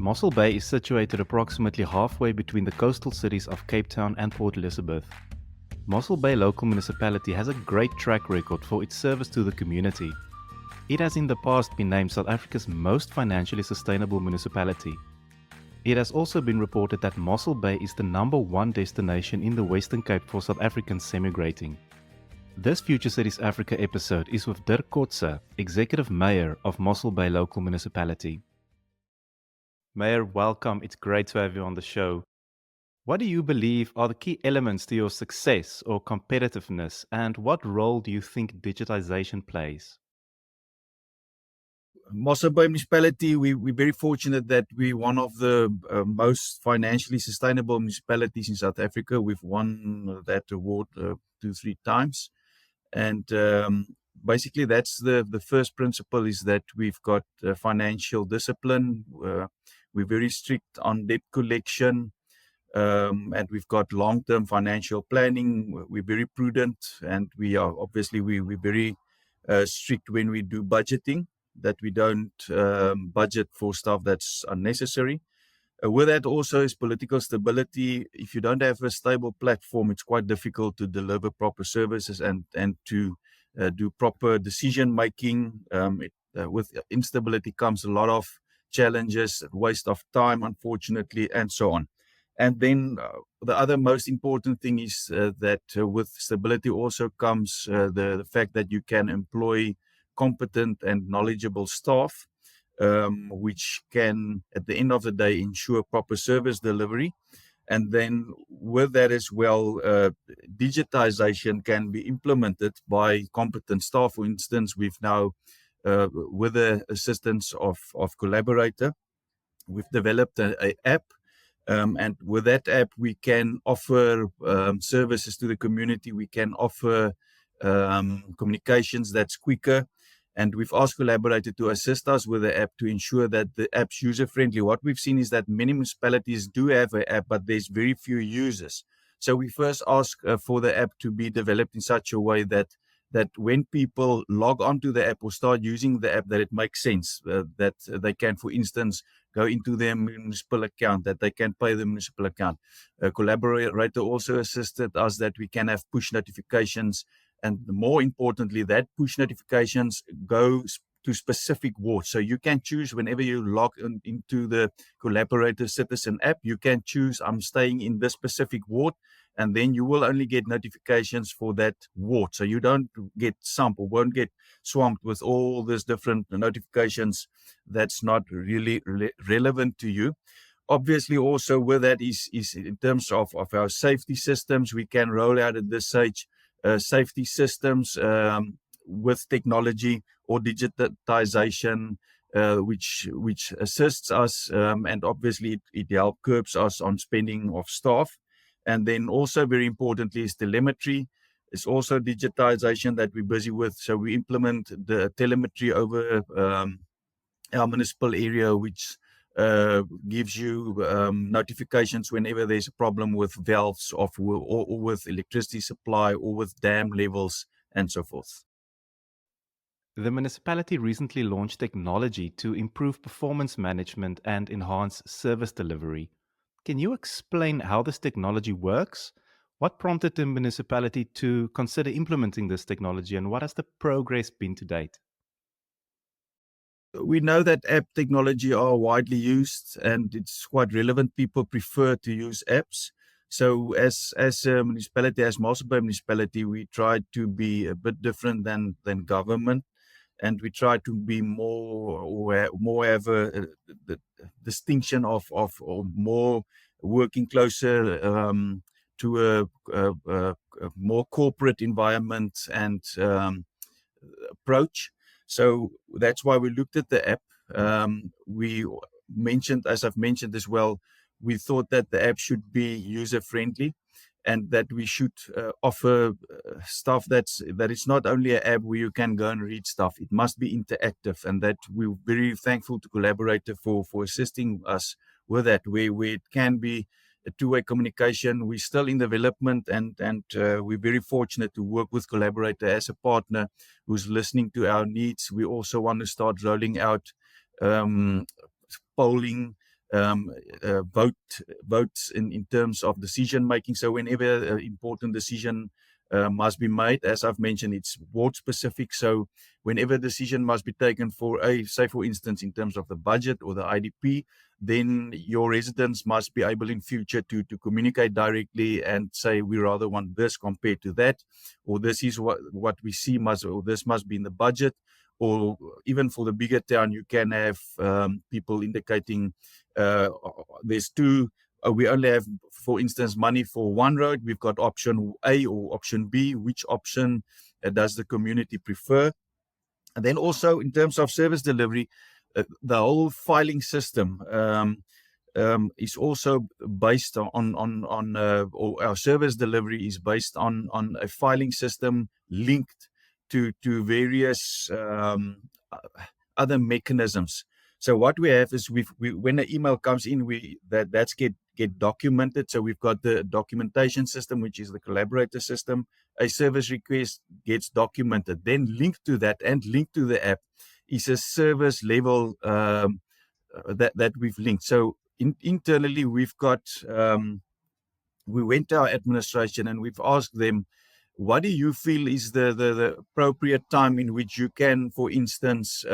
Mossel Bay is situated approximately halfway between the coastal cities of Cape Town and Port Elizabeth. Mossel Bay Local Municipality has a great track record for its service to the community. It has in the past been named South Africa's most financially sustainable municipality. It has also been reported that Mossel Bay is the #1 destination in the Western Cape for South Africans semigrating. This Future Cities Africa episode is with Dirk, Executive Mayor of Mossel Bay Local Municipality. Mayor, welcome. It's great to have you on the show. What do you believe are the key elements to your success or competitiveness, and what role do you think digitization plays? Mossel Bay Municipality, we're very fortunate that we're one of the most financially sustainable municipalities in South Africa. We've won that award 2-3 times. And basically, that's the first principle, is that we've got financial discipline. We're very strict on debt collection, and we've got long-term financial planning. We're very prudent, and we're very strict when we do budgeting, that we don't budget for stuff that's unnecessary. With that also is political stability. If you don't have a stable platform, it's quite difficult to deliver proper services and to do proper decision making. With instability comes a lot of challenges, waste of time, unfortunately, and so on. And then the other most important thing is that with stability also comes the fact that you can employ competent and knowledgeable staff, which can, at the end of the day, ensure proper service delivery. And then with that as well, digitization can be implemented by competent staff. For instance, we've now, with the assistance of Collaborator, we've developed an app. And with that app, we can offer services to the community. We can offer communications that's quicker. And we've asked Collaborator to assist us with the app to ensure that the app's user-friendly. What we've seen is that many municipalities do have an app, but there's very few users. So we first ask for the app to be developed in such a way that when people log onto the app or start using the app, that it makes sense, that they can, for instance, go into their municipal account, that they can pay the municipal account. Collaborator also assisted us that we can have push notifications, and more importantly, that push notifications go to specific wards. So you can choose, whenever you log into the Collaborator Citizen app, you can choose, I'm staying in this specific ward, and then you will only get notifications for that ward. So you don't get won't get swamped with all these different notifications that's not really relevant to you. Obviously, also with that is in terms of our safety systems, we can roll out at this stage safety systems with technology or digitization, which assists us, and obviously it helps curbs us on spending of staff. And then also very importantly is telemetry. It's also digitization that we're busy with. So we implement the telemetry over our municipal area, which gives you notifications whenever there's a problem with valves or with electricity supply or with dam levels and so forth. The municipality recently launched technology to improve performance management and enhance service delivery. Can you explain how this technology works? What prompted the municipality to consider implementing this technology, and what has the progress been to date? We know that app technology are widely used and it's quite relevant. People prefer to use apps. So as a municipality, as Mossel Bay Municipality, we try to be a bit different than government, and we try to be more have a the distinction of or more working closer to a more corporate environment and approach. So that's why we looked at the app. We mentioned, as I've mentioned as well, we thought that the app should be user-friendly, and that we should offer stuff that is not only an app where you can go and read stuff. It must be interactive, and that we're very thankful to Collaborator for assisting us with that, where it can be a two-way communication. We're still in development, and we're very fortunate to work with Collaborator as a partner who's listening to our needs. We also want to start rolling out polling votes in terms of decision making. So whenever an important decision must be made, as I've mentioned, it's ward specific. So whenever a decision must be taken for say for instance, in terms of the budget or the IDP, then your residents must be able in future to communicate directly and say, we rather want this compared to that, or this is what we see or this must be in the budget. Or even for the bigger town, you can have people indicating there's two. We only have, for instance, money for one road. We've got option A or option B. Which option does the community prefer? And then also in terms of service delivery, the whole filing system is also based on or our service delivery is based on a filing system linked to various other mechanisms. So what we have is when an email comes in, that's get documented. So we've got the documentation system, which is the collaborator system. A service request gets documented. Then linked to that and linked to the app is a service level that we've linked. So internally, we've got we went to our administration and we've asked them, what do you feel is the appropriate time in which you can, for instance,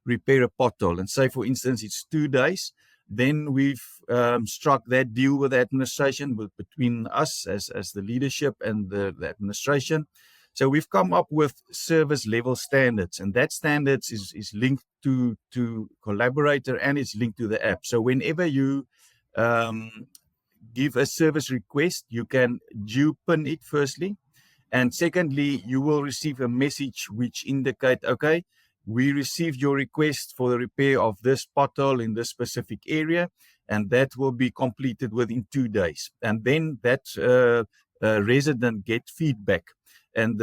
repair a pothole? And say, for instance, it's 2 days. Then we've struck that deal with the administration, between us as the leadership and the administration. So we've come up with service level standards, and that standards is linked to Collaborator and it's linked to the app. So whenever you give a service request, you can pin it firstly. And secondly, you will receive a message which indicate, okay, we received your request for the repair of this pothole in this specific area, and that will be completed within 2 days. And then that resident get feedback. And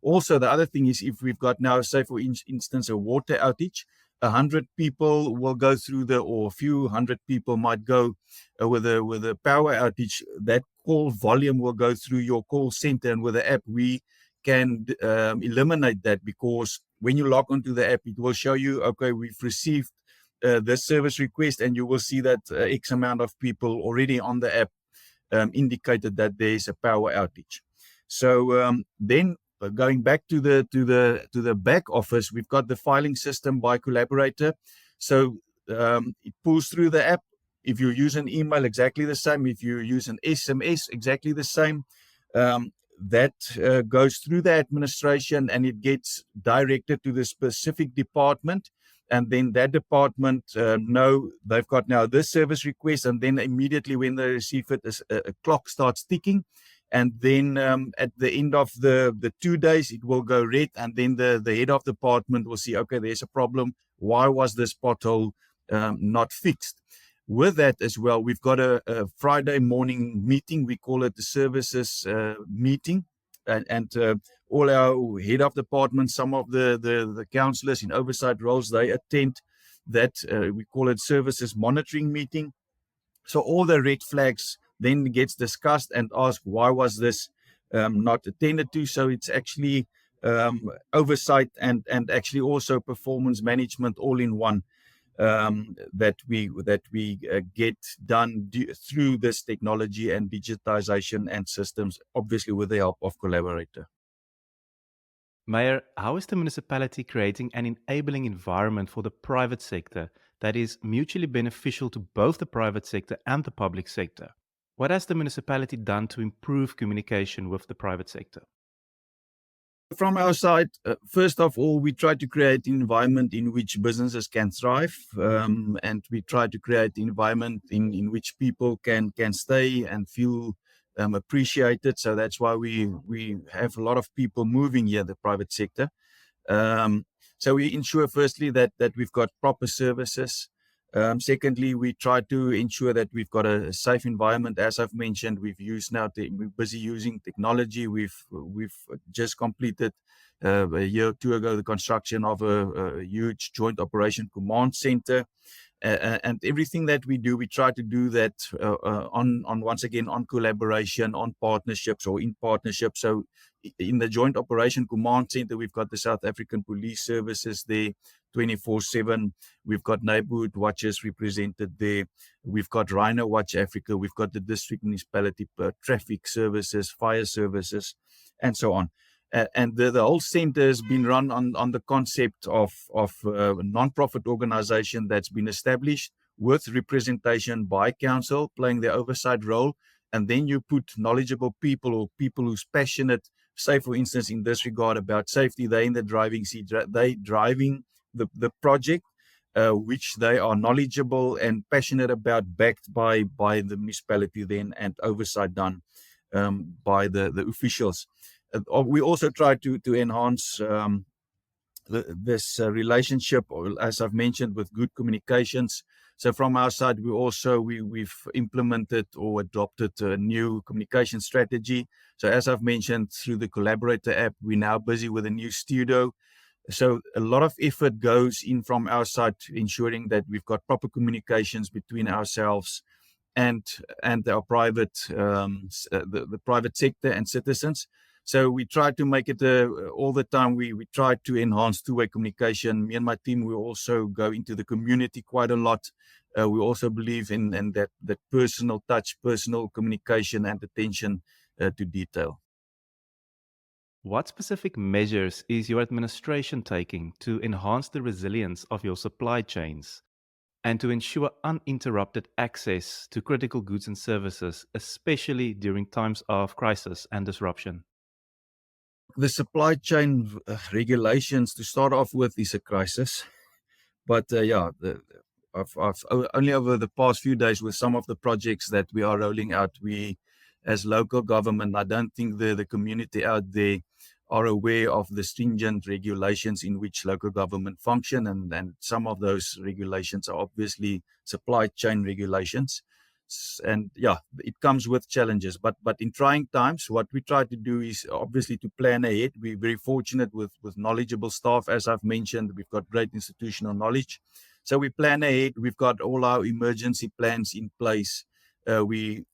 also the other thing is, if we've got now, say for instance, a water outage, 100 people will go through or a few hundred people might go with a power outage. That call volume will go through your call center, and with the app we can eliminate that, because when you log onto the app, it will show you, okay, we've received this service request, and you will see that X amount of people already on the app indicated that there is a power outage. So then going back to the back office, we've got the filing system by Collaborator. So it pulls through the app. If you use an email, exactly the same. If you use an SMS, exactly the same. That goes through the administration and it gets directed to the specific department. And then that department know they've got now this service request, and then immediately when they receive it, a clock starts ticking. And then at the end of the 2 days, it will go red. And then the head of department will see, okay, there's a problem. Why was this pothole not fixed? With that as well, we've got a Friday morning meeting. We call it the services meeting. And all our head of department, some of the councillors in oversight roles, they attend that. We call it services monitoring meeting. So all the red flags then gets discussed and asked, why was this not attended to? So it's actually oversight and actually also performance management all in one that we get done through this technology and digitization and systems, obviously with the help of Collaborator. Mayor, how is the municipality creating an enabling environment for the private sector that is mutually beneficial to both the private sector and the public sector? What has the municipality done to improve communication with the private sector? From our side, first of all, we try to create an environment in which businesses can thrive, and we try to create an environment in which people can stay and feel appreciated. So that's why we have a lot of people moving here, the private sector. So we ensure firstly that we've got proper services. Secondly, we try to ensure that we've got a safe environment. As I've mentioned, we're busy using technology. We've just completed a year or two ago the construction of a huge joint operation command center. And everything that we do, we try to do that on once again on collaboration, on partnerships or in partnership. So in the Joint Operation Command Center, we've got the South African Police Services there 24/7. We've got neighborhood watches represented there. We've got Rhino Watch Africa. We've got the district municipality traffic services, fire services, and so on. And the whole center has been run on the concept of a non-profit organization that's been established with representation by council playing their oversight role. And then you put knowledgeable people or people who's passionate, say, for instance, in this regard about safety, they're in the driving seat, they driving the project, which they are knowledgeable and passionate about, backed by the municipality then, and oversight done by the officials. We also try to enhance this relationship, or as I've mentioned, with good communications. So from our side, we've implemented or adopted a new communication strategy. So as I've mentioned, through the Collaborator app, we're now busy with a new studio. So a lot of effort goes in from our side to ensuring that we've got proper communications between ourselves and our private the private sector and citizens. So we try to make it all the time. We try to enhance two-way communication. Me and my team, we also go into the community quite a lot. We also believe in that personal touch, personal communication, and attention to detail. What specific measures is your administration taking to enhance the resilience of your supply chains and to ensure uninterrupted access to critical goods and services, especially during times of crisis and disruption? The supply chain regulations, to start off with, is a crisis. But I've only over the past few days with some of the projects that we are rolling out, we as local government, I don't think the community out there are aware of the stringent regulations in which local government function, and some of those regulations are obviously supply chain regulations. And it comes with challenges, but in trying times, what we try to do is obviously to plan ahead. We're very fortunate with knowledgeable staff. As I've mentioned, we've got great institutional knowledge, so we plan ahead. We've got all our emergency plans in place.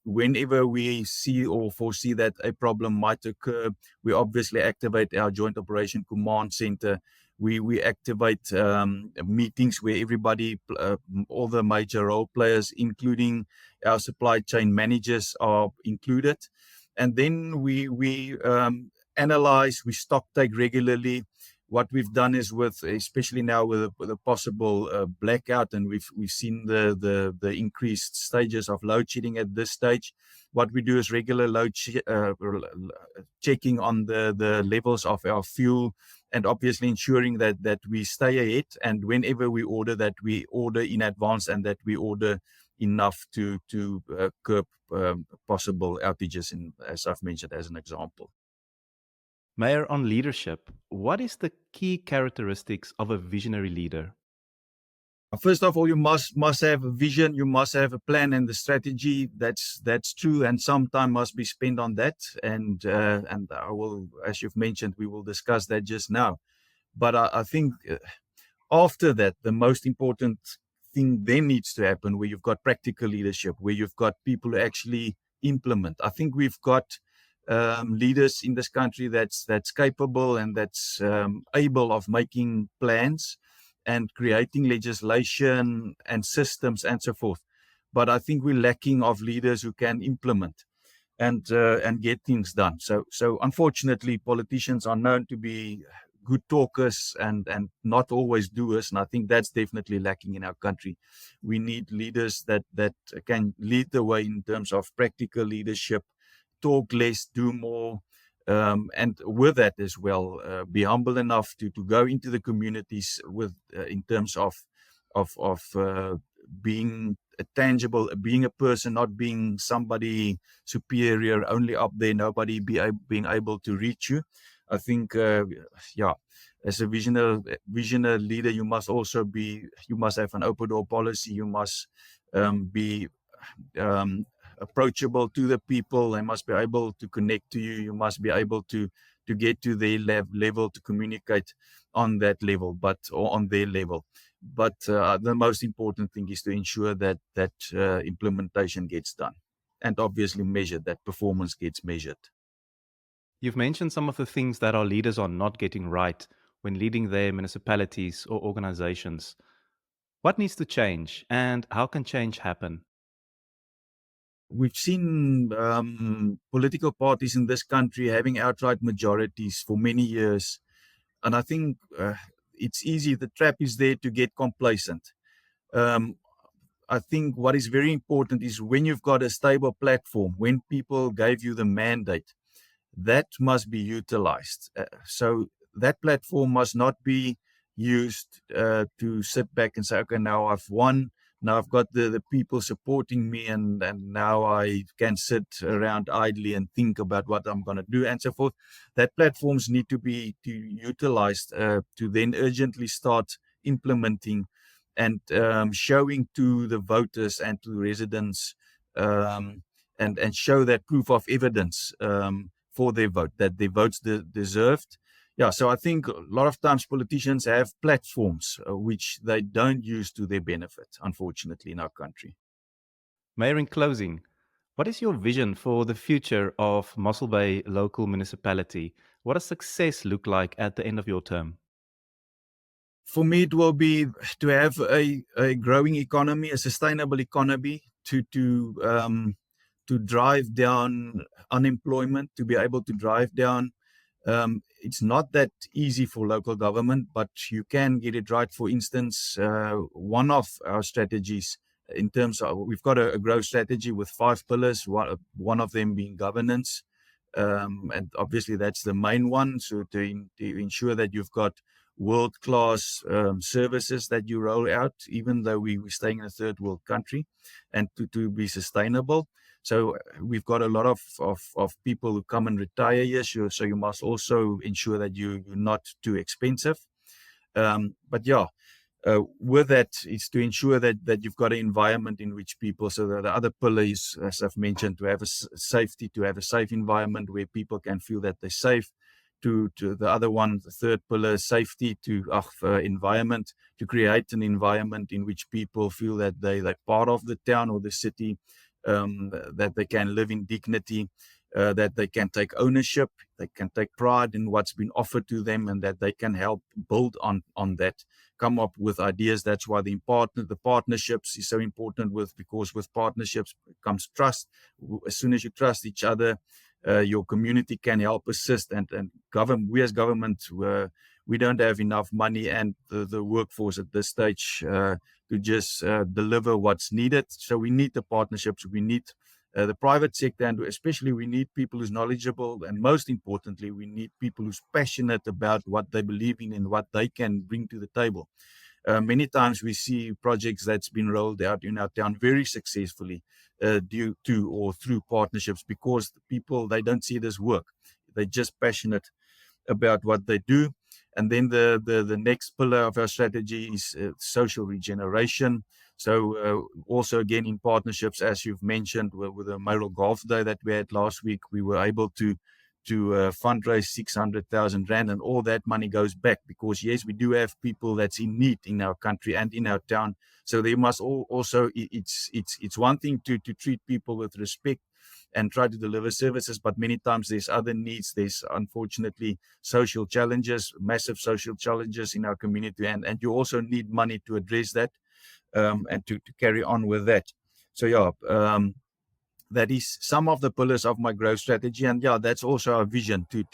Whenever we see or foresee that a problem might occur, we obviously activate our Joint Operation Command Center. We activate meetings where everybody, all the major role players, including our supply chain managers, are included. And then we analyze, we stock take regularly. What we've done is, especially now with a possible blackout, and we've seen the increased stages of load shedding at this stage. What we do is regular checking on the levels of our fuel, and obviously ensuring that we stay ahead. And whenever we order, that we order in advance, and that we order enough to curb possible outages, as I've mentioned as an example. Mayor, on leadership, what is the key characteristics of a visionary leader? First of all, you must have a vision. You must have a plan and the strategy. That's true, and some time must be spent on that. And I will, as you've mentioned, we will discuss that just now. But I think after that, the most important thing then needs to happen, where you've got practical leadership, where you've got people who actually implement. I think we've got leaders in this country that's capable and that's able of making plans and creating legislation and systems and so forth. But I think we're lacking of leaders who can implement and get things done. So unfortunately, politicians are known to be good talkers and not always doers, and I think that's definitely lacking in our country. We need leaders that can lead the way in terms of practical leadership, talk less, do more, and with that as well, be humble enough to go into the communities with in terms of being a tangible, being a person, not being somebody superior, only up there, nobody being able to reach you. I think, as a visionary leader, you must have an open door policy. You must be approachable to the people. They must be able to connect to you. You must be able to get to their level, to communicate on that level, or on their level. But the most important thing is to ensure that implementation gets done, and obviously measured, that performance gets measured. You've mentioned some of the things that our leaders are not getting right when leading their municipalities or organizations. What needs to change and how can change happen? We've seen political parties in this country having outright majorities for many years. And I think it's easy, the trap is there to get complacent. Um, I think what is very important is when you've got a stable platform, when people gave you the mandate, that must be utilized. So that platform must not be used to sit back and say, okay, now I've won. Now I've got the people supporting me, and now I can sit around idly and think about what I'm going to do and so forth. That platforms need to be utilized to then urgently start implementing and showing to the voters and to residents um, and show that proof of evidence for their vote, that their votes deserved. Yeah, so I think a lot of times politicians have platforms which they don't use to their benefit, unfortunately, in our country. Mayor, in closing, what is your vision for the future of Mossel Bay local municipality? What does success look like at the end of your term? For me, it will be to have a growing economy, a sustainable economy, to drive down unemployment, to be able to drive down. It's not that easy for local government, but you can get it right. For instance, one of our strategies in terms of, we've got a growth strategy with 5 pillars, one of them being governance. And obviously that's the main one. So to ensure that you've got world-class services that you roll out, even though we're staying in a third world country, and to be sustainable. So we've got a lot of people who come and retire here, so you must also ensure that you're not too expensive. But yeah, with that, it's to ensure that you've got an environment in which people, so that the other pillar is, as I've mentioned, to have a safety, to have a safe environment where people can feel that they're safe. To the other one, the third pillar, safety, to environment, to create an environment in which people feel that they're part of the town or the city, that they can live in dignity, that they can take ownership, they can take pride in what's been offered to them, and that they can help build on that, come up with ideas. That's why the partnerships is so important, because with partnerships comes trust. As soon as you trust each other, your community can help assist, and we as government, we don't have enough money and the workforce at this stage to just deliver what's needed. So we need the partnerships, we need the private sector, and especially we need people who's knowledgeable, and most importantly, we need people who's passionate about what they believe in and what they can bring to the table. Many times we see projects that's been rolled out in our town very successfully due to or through partnerships, because the people, they don't see this work. They're just passionate about what they do. And then the next pillar of our strategy is social regeneration. So also again in partnerships, as you've mentioned, with the Mayoral Golf Day that we had last week, we were able to fundraise 600,000 rand, and all that money goes back, because yes, we do have people that's in need in our country and in our town. So they must also, it's one thing to treat people with respect and try to deliver services, but many times there's other needs. There's unfortunately social challenges, massive social challenges in our community, and you also need money to address that, and to carry on with that. So yeah, that is some of the pillars of my growth strategy, and yeah, that's also our vision to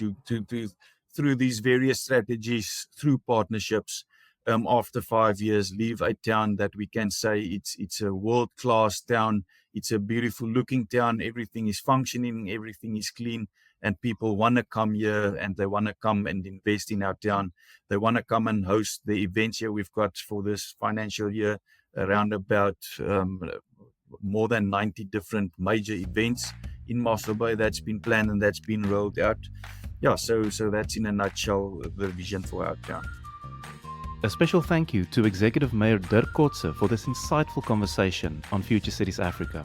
through these various strategies, through partnerships, after 5 years, leave a town that we can say it's a world-class town. It's a beautiful looking town. Everything is functioning, everything is clean, and people want to come here, and they want to come and invest in our town. They want to come and host the events here. We've got for this financial year around about more than 90 different major events in Mossel Bay that's been planned and that's been rolled out. Yeah, so that's in a nutshell the vision for our town. A special thank you to Executive Mayor Dirk Kotzé for this insightful conversation on Future Cities Africa.